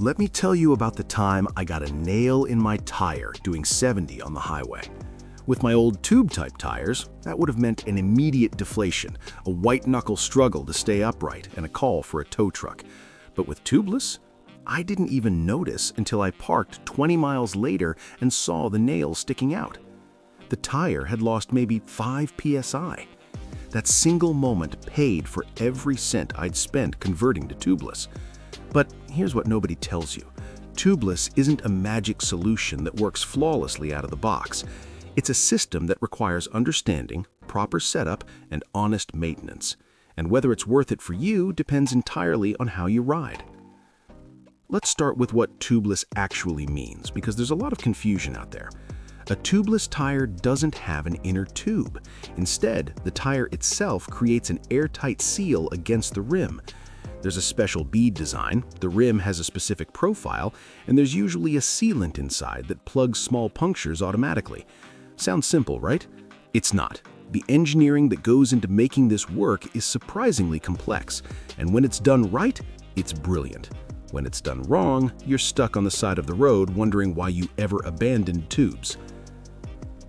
Let me tell you about the time I got a nail in my tire doing 70 on the highway. With my old tube-type tires, that would have meant an immediate deflation, a white-knuckle struggle to stay upright, and a call for a tow truck. But with tubeless, I didn't even notice until I parked 20 miles later and saw the nail sticking out. The tire had lost maybe 5 psi. That single moment paid for every cent I'd spent converting to tubeless. But here's what nobody tells you. Tubeless isn't a magic solution that works flawlessly out of the box. It's a system that requires understanding, proper setup, and honest maintenance. And whether it's worth it for you depends entirely on how you ride. Let's start with what tubeless actually means, because there's a lot of confusion out there. A tubeless tire doesn't have an inner tube. Instead, the tire itself creates an airtight seal against the rim. There's a special bead design, the rim has a specific profile, and there's usually a sealant inside that plugs small punctures automatically. Sounds simple, right? It's not. The engineering that goes into making this work is surprisingly complex, and when it's done right, it's brilliant. When it's done wrong, you're stuck on the side of the road wondering why you ever abandoned tubes.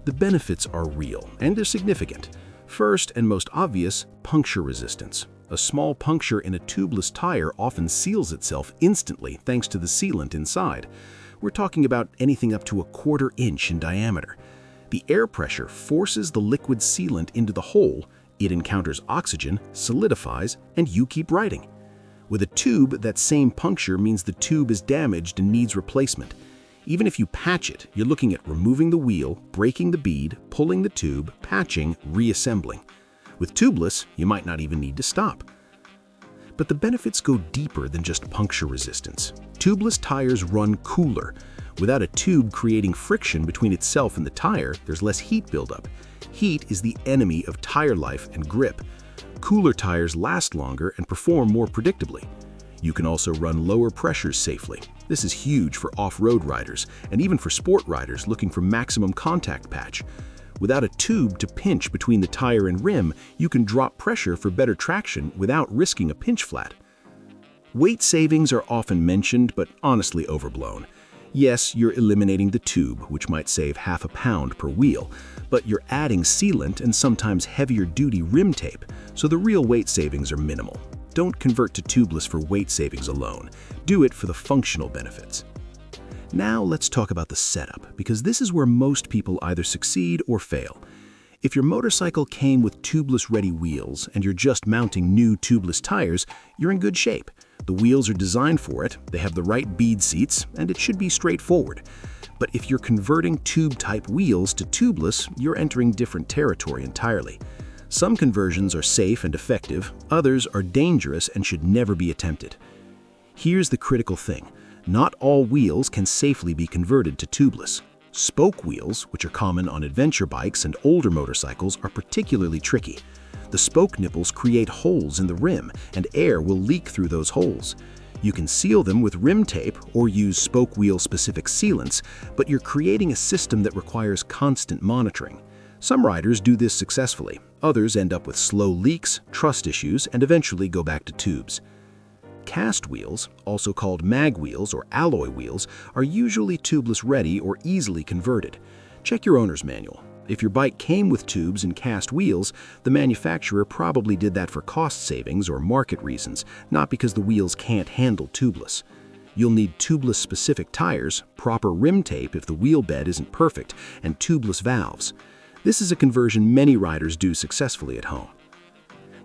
The benefits are real, and they're significant. First and most obvious, puncture resistance. A small puncture in a tubeless tire often seals itself instantly thanks to the sealant inside. We're talking about anything up to a 1/4 inch in diameter. The air pressure forces the liquid sealant into the hole, it encounters oxygen, solidifies, and you keep riding. With a tube, that same puncture means the tube is damaged and needs replacement. Even if you patch it, you're looking at removing the wheel, breaking the bead, pulling the tube, patching, reassembling. With tubeless, you might not even need to stop. But the benefits go deeper than just puncture resistance. Tubeless tires run cooler. Without a tube creating friction between itself and the tire, there's less heat buildup. Heat is the enemy of tire life and grip. Cooler tires last longer and perform more predictably. You can also run lower pressures safely. This is huge for off-road riders and even for sport riders looking for maximum contact patch. Without a tube to pinch between the tire and rim, you can drop pressure for better traction without risking a pinch flat. Weight savings are often mentioned, but honestly overblown. Yes, you're eliminating the tube, which might save half a pound per wheel, but you're adding sealant and sometimes heavier-duty rim tape, so the real weight savings are minimal. Don't convert to tubeless for weight savings alone. Do it for the functional benefits. Now let's talk about the setup, because this is where most people either succeed or fail. If your motorcycle came with tubeless-ready wheels and you're just mounting new tubeless tires, you're in good shape. The wheels are designed for it, they have the right bead seats, and it should be straightforward. But if you're converting tube-type wheels to tubeless, you're entering different territory entirely. Some conversions are safe and effective, others are dangerous and should never be attempted. Here's the critical thing. Not all wheels can safely be converted to tubeless. Spoke wheels, which are common on adventure bikes and older motorcycles, are particularly tricky. The spoke nipples create holes in the rim, and air will leak through those holes. You can seal them with rim tape or use spoke wheel-specific sealants, but you're creating a system that requires constant monitoring. Some riders do this successfully. Others end up with slow leaks, trust issues, and eventually go back to tubes. Cast wheels, also called mag wheels or alloy wheels, are usually tubeless ready or easily converted. Check your owner's manual. If your bike came with tubes and cast wheels, the manufacturer probably did that for cost savings or market reasons, not because the wheels can't handle tubeless. You'll need tubeless-specific tires, proper rim tape if the wheel bed isn't perfect, and tubeless valves. This is a conversion many riders do successfully at home.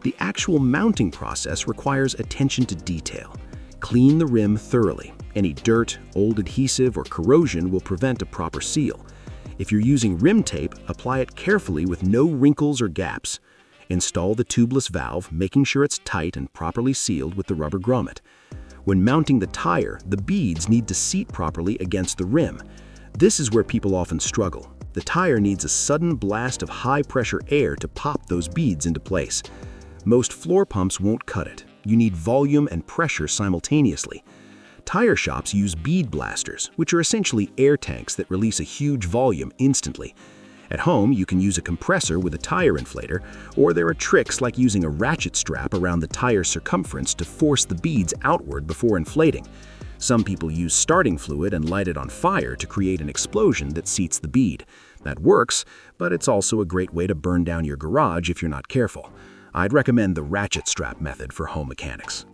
The actual mounting process requires attention to detail. Clean the rim thoroughly. Any dirt, old adhesive, or corrosion will prevent a proper seal. If you're using rim tape, apply it carefully with no wrinkles or gaps. Install the tubeless valve, making sure it's tight and properly sealed with the rubber grommet. When mounting the tire, the beads need to seat properly against the rim. This is where people often struggle. The tire needs a sudden blast of high-pressure air to pop those beads into place. Most floor pumps won't cut it. You need volume and pressure simultaneously. Tire shops use bead blasters, which are essentially air tanks that release a huge volume instantly. At home, you can use a compressor with a tire inflator, or there are tricks like using a ratchet strap around the tire circumference to force the beads outward before inflating. Some people use starting fluid and light it on fire to create an explosion that seats the bead. That works, but it's also a great way to burn down your garage if you're not careful. I'd recommend the ratchet strap method for home mechanics.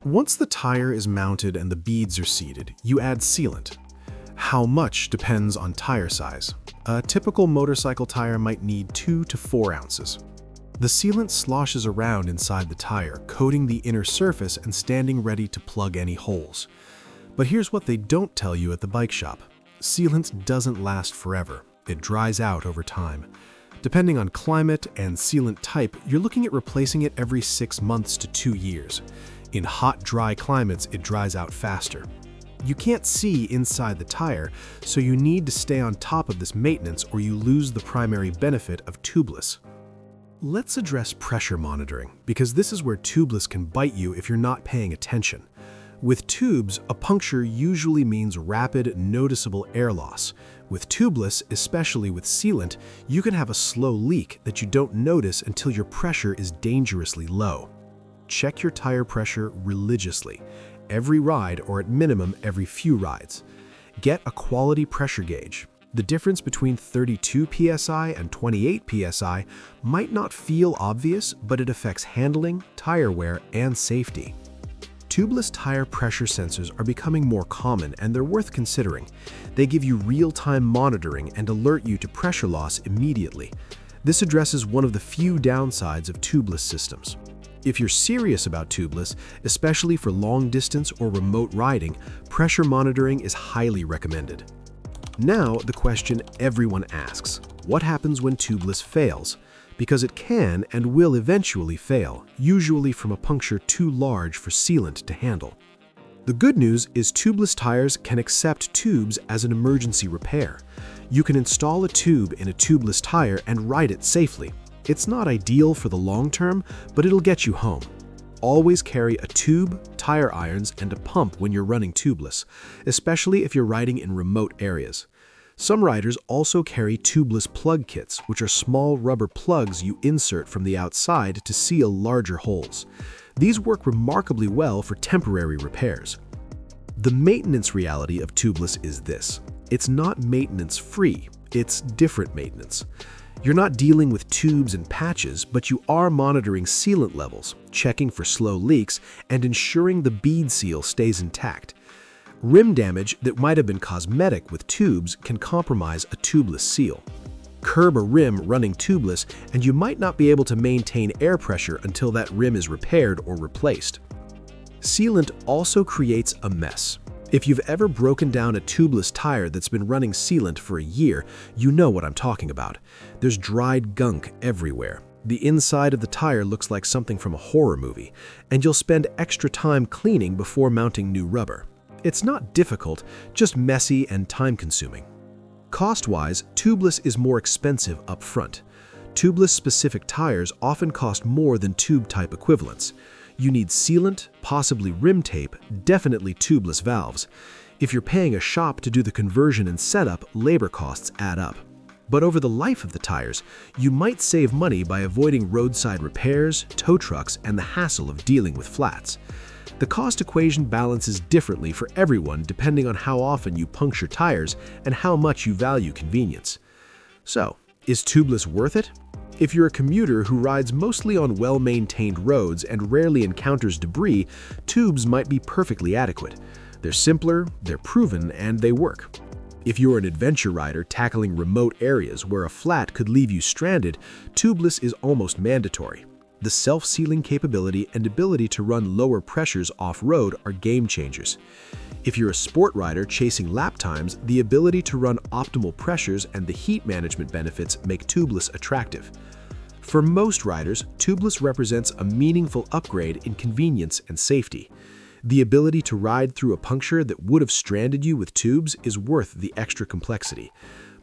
Once the tire is mounted and the beads are seated, you add sealant. How much depends on tire size. A typical motorcycle tire might need 2 to 4 ounces. The sealant sloshes around inside the tire, coating the inner surface and standing ready to plug any holes. But here's what they don't tell you at the bike shop. Sealant doesn't last forever. It dries out over time. Depending on climate and sealant type, you're looking at replacing it every 6 months to 2 years. In hot, dry climates, it dries out faster. You can't see inside the tire, so you need to stay on top of this maintenance or you lose the primary benefit of Tubeless. Let's address pressure monitoring, because this is where Tubeless can bite you if you're not paying attention. With tubes, a puncture usually means rapid, noticeable air loss. With Tubeless, especially with sealant, you can have a slow leak that you don't notice until your pressure is dangerously low. Check your tire pressure religiously, every ride or at minimum every few rides. Get a quality pressure gauge. The difference between 32 psi and 28 psi might not feel obvious, but it affects handling, tire wear, and safety. Tubeless tire pressure sensors are becoming more common and they're worth considering. They give you real-time monitoring and alert you to pressure loss immediately. This addresses one of the few downsides of tubeless systems. If you're serious about tubeless, especially for long distance or remote riding, pressure monitoring is highly recommended. Now, the question everyone asks: what happens when tubeless fails? Because it can and will eventually fail, usually from a puncture too large for sealant to handle. The good news is tubeless tires can accept tubes as an emergency repair. You can install a tube in a tubeless tire and ride it safely. It's not ideal for the long term, but it'll get you home. Always carry a tube, tire irons, and a pump when you're running tubeless, especially if you're riding in remote areas. Some riders also carry tubeless plug kits, which are small rubber plugs you insert from the outside to seal larger holes. These work remarkably well for temporary repairs. The maintenance reality of tubeless is this: it's not maintenance-free, it's different maintenance. You're not dealing with tubes and patches, but you are monitoring sealant levels, checking for slow leaks, and ensuring the bead seal stays intact. Rim damage that might have been cosmetic with tubes can compromise a tubeless seal. Curb a rim running tubeless, and you might not be able to maintain air pressure until that rim is repaired or replaced. Sealant also creates a mess. If you've ever broken down a tubeless tire that's been running sealant for a year, you know what I'm talking about. There's dried gunk everywhere. The inside of the tire looks like something from a horror movie, and you'll spend extra time cleaning before mounting new rubber. It's not difficult, just messy and time-consuming. Cost-wise, tubeless is more expensive up front. Tubeless-specific tires often cost more than tube-type equivalents. You need sealant, possibly rim tape, definitely tubeless valves. If you're paying a shop to do the conversion and setup, labor costs add up. But over the life of the tires, you might save money by avoiding roadside repairs, tow trucks, and the hassle of dealing with flats. The cost equation balances differently for everyone depending on how often you puncture tires and how much you value convenience. So, is tubeless worth it? If you're a commuter who rides mostly on well-maintained roads and rarely encounters debris, tubes might be perfectly adequate. They're simpler, they're proven, and they work. If you're an adventure rider tackling remote areas where a flat could leave you stranded, tubeless is almost mandatory. The self-sealing capability and ability to run lower pressures off-road are game changers. If you're a sport rider chasing lap times, the ability to run optimal pressures and the heat management benefits make tubeless attractive. For most riders, tubeless represents a meaningful upgrade in convenience and safety. The ability to ride through a puncture that would have stranded you with tubes is worth the extra complexity.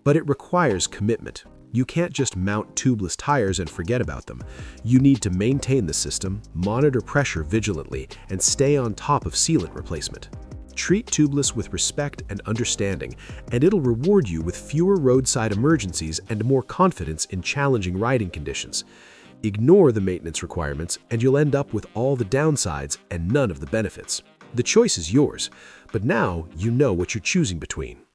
But it requires commitment. You can't just mount tubeless tires and forget about them. You need to maintain the system, monitor pressure vigilantly, and stay on top of sealant replacement. Treat tubeless with respect and understanding, and it'll reward you with fewer roadside emergencies and more confidence in challenging riding conditions. Ignore the maintenance requirements, and you'll end up with all the downsides and none of the benefits. The choice is yours, but now you know what you're choosing between.